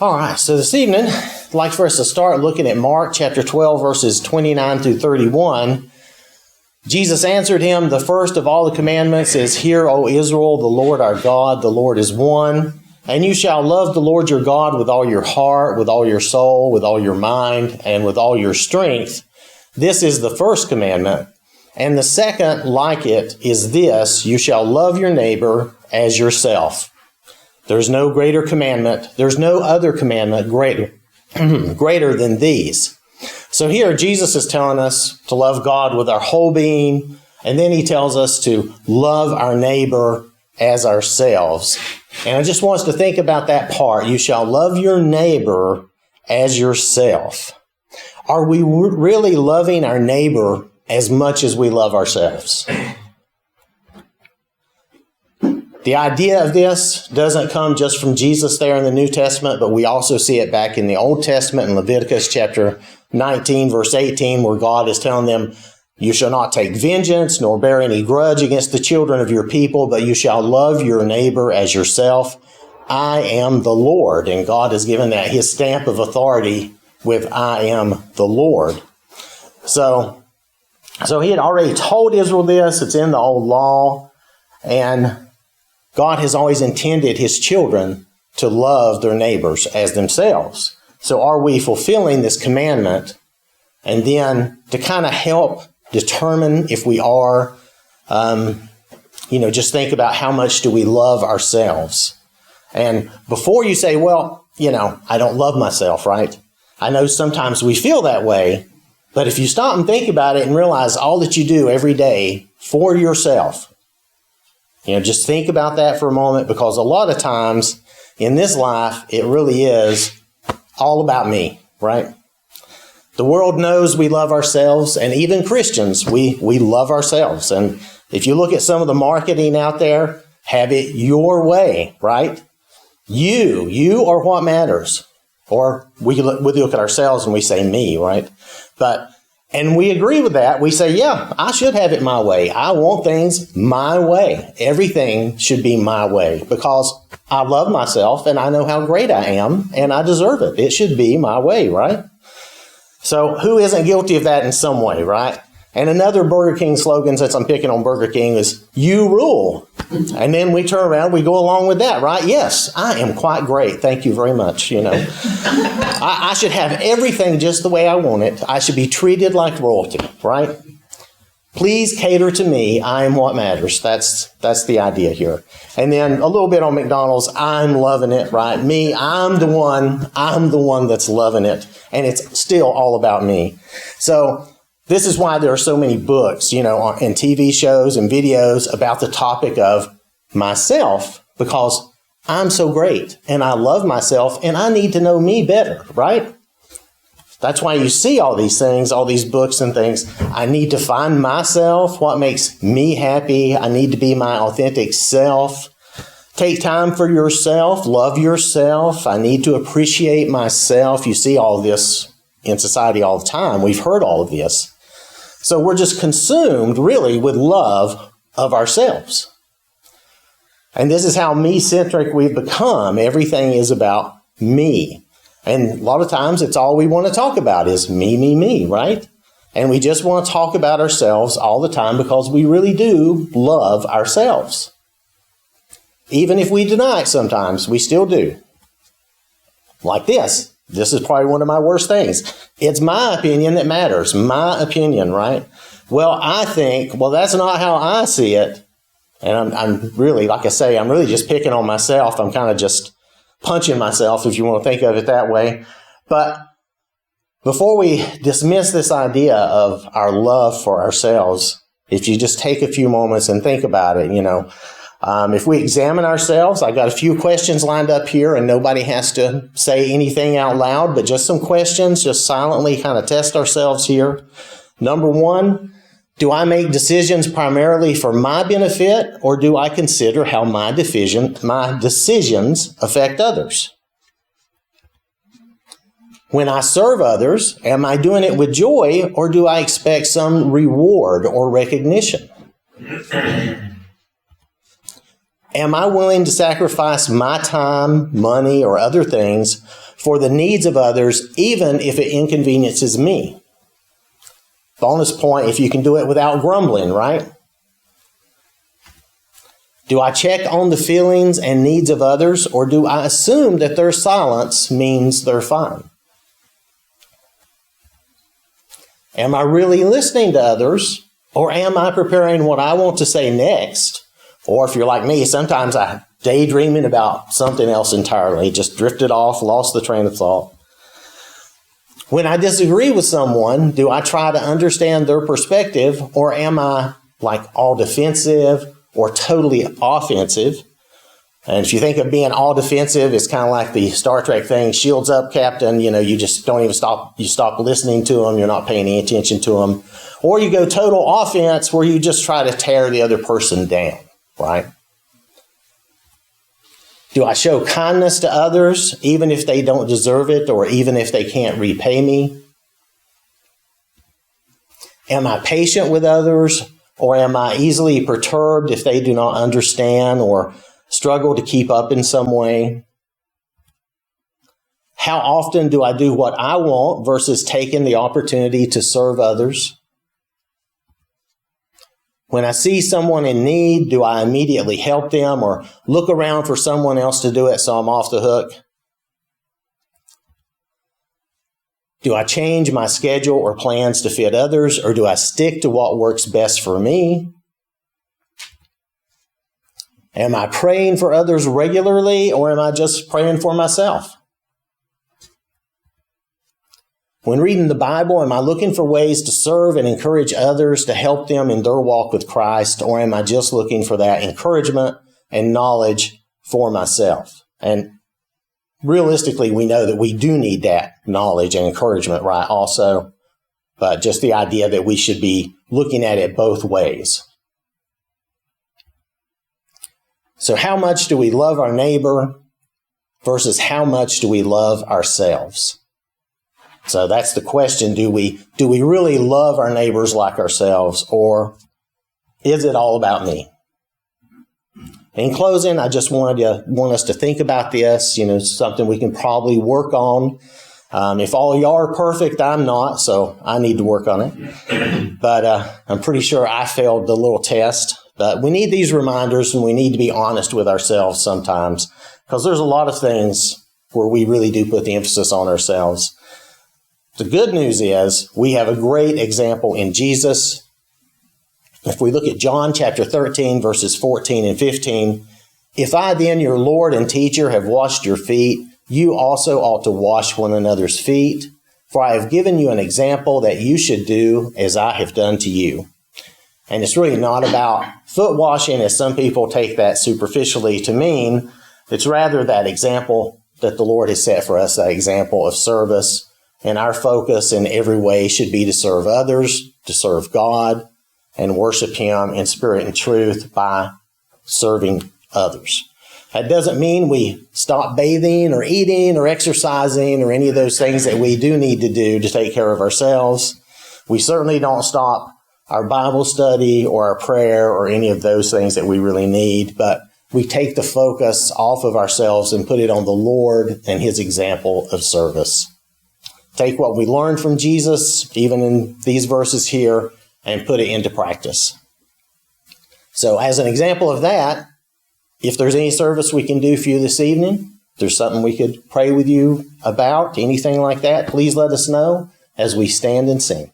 All right, so this evening, I'd like for us to start looking at Mark chapter 12, verses 29 through 31. Jesus answered him, "The first of all the commandments is, Hear, O Israel, the Lord our God, the Lord is one. And you shall love the Lord your God with all your heart, with all your soul, with all your mind, and with all your strength. This is the first commandment. And the second, like it, is this, you shall love your neighbor as yourself. There's no greater commandment. There's no other commandment greater than these." So here Jesus is telling us to love God with our whole being, and then he tells us to love our neighbor as ourselves. And I just want us to think about that part. You shall love your neighbor as yourself. Are we really loving our neighbor as much as we love ourselves? The idea of this doesn't come just from Jesus there in the New Testament, but we also see it back in the Old Testament in Leviticus chapter 19, verse 18, where God is telling them, "You shall not take vengeance, nor bear any grudge against the children of your people, but you shall love your neighbor as yourself. I am the Lord." And God has given that his stamp of authority with "I am the Lord." So he had already told Israel this. It's in the old law. And God has always intended his children to love their neighbors as themselves. So are we fulfilling this commandment? And then to kind of help determine if we are, just think about how much do we love ourselves. And before you say, well, I don't love myself, right? I know sometimes we feel that way, but if you stop and think about it and realize all that you do every day for yourself, just think about that for a moment, because a lot of times in this life, it really is all about me, right? The world knows we love ourselves, and even Christians, we love ourselves. And if you look at some of the marketing out there, have it your way, right? You are what matters. Or we look at ourselves and we say me, right? And we agree with that. We say, yeah, I should have it my way. I want things my way. Everything should be my way because I love myself and I know how great I am and I deserve it. It should be my way, right? So who isn't guilty of that in some way, right? And another Burger King slogan, since I'm picking on Burger King, is "You rule." And then we turn around, we go along with that, right? Yes, I am quite great. Thank you very much. I should have everything just the way I want it. I should be treated like royalty, right? Please cater to me. I am what matters. That's the idea here. And then a little bit on McDonald's. I'm loving it, right? Me, I'm the one that's loving it. And it's still all about me. So this is why there are so many books, and TV shows and videos about the topic of myself, because I'm so great and I love myself and I need to know me better, right? That's why you see all these things, all these books and things. I need to find myself, what makes me happy. I need to be my authentic self. Take time for yourself, love yourself. I need to appreciate myself. You see all this in society all the time. We've heard all of this. So we're just consumed, really, with love of ourselves. And this is how me-centric we've become. Everything is about me. And a lot of times, it's all we want to talk about is me, right? And we just want to talk about ourselves all the time because we really do love ourselves. Even if we deny it sometimes, we still do. Like this. This is probably one of my worst things. It's my opinion that matters. My opinion, right? Well, I think, that's not how I see it. And I'm really, like I say, I'm really just picking on myself. I'm kind of just punching myself, if you want to think of it that way. But before we dismiss this idea of our love for ourselves, if you just take a few moments and think about it, if we examine ourselves, I've got a few questions lined up here, and nobody has to say anything out loud, but just some questions, just silently kind of test ourselves here. Number one, do I make decisions primarily for my benefit, or do I consider how my decisions affect others? When I serve others, am I doing it with joy, or do I expect some reward or recognition? Am I willing to sacrifice my time, money, or other things for the needs of others, even if it inconveniences me? Bonus point, if you can do it without grumbling, right? Do I check on the feelings and needs of others, or do I assume that their silence means they're fine? Am I really listening to others, or am I preparing what I want to say next? Or if you're like me, sometimes I'm daydreaming about something else entirely, just drifted off, lost the train of thought. When I disagree with someone, do I try to understand their perspective, or am I like all defensive or totally offensive? And if you think of being all defensive, it's kind of like the Star Trek thing, shields up, Captain, you just don't even stop listening to them, you're not paying any attention to them. Or you go total offense where you just try to tear the other person down, right? Do I show kindness to others, even if they don't deserve it, or even if they can't repay me? Am I patient with others, or am I easily perturbed if they do not understand or struggle to keep up in some way? How often do I do what I want versus taking the opportunity to serve others? When I see someone in need, do I immediately help them or look around for someone else to do it so I'm off the hook? Do I change my schedule or plans to fit others, or do I stick to what works best for me? Am I praying for others regularly, or am I just praying for myself? When reading the Bible, am I looking for ways to serve and encourage others to help them in their walk with Christ, or am I just looking for that encouragement and knowledge for myself? And realistically, we know that we do need that knowledge and encouragement, right, also. But just the idea that we should be looking at it both ways. So how much do we love our neighbor versus how much do we love ourselves? So that's the question. Do we really love our neighbors like ourselves, or is it all about me? In closing, I just want us to think about this, something we can probably work on. If all y'all are perfect, I'm not, so I need to work on it. But I'm pretty sure I failed the little test. But we need these reminders, and we need to be honest with ourselves sometimes, because there's a lot of things where we really do put the emphasis on ourselves. The good news is we have a great example in Jesus. If we look at John chapter 13, verses 14 and 15, if I then, your Lord and teacher, have washed your feet, you also ought to wash one another's feet. For I have given you an example that you should do as I have done to you. And it's really not about foot washing, as some people take that superficially to mean. It's rather that example that the Lord has set for us, that example of service. And our focus in every way should be to serve others, to serve God, and worship Him in spirit and truth by serving others. That doesn't mean we stop bathing or eating or exercising or any of those things that we do need to do to take care of ourselves. We certainly don't stop our Bible study or our prayer or any of those things that we really need, but we take the focus off of ourselves and put it on the Lord and His example of service. Take what we learned from Jesus, even in these verses here, and put it into practice. So as an example of that, if there's any service we can do for you this evening, if there's something we could pray with you about, anything like that, please let us know as we stand and sing.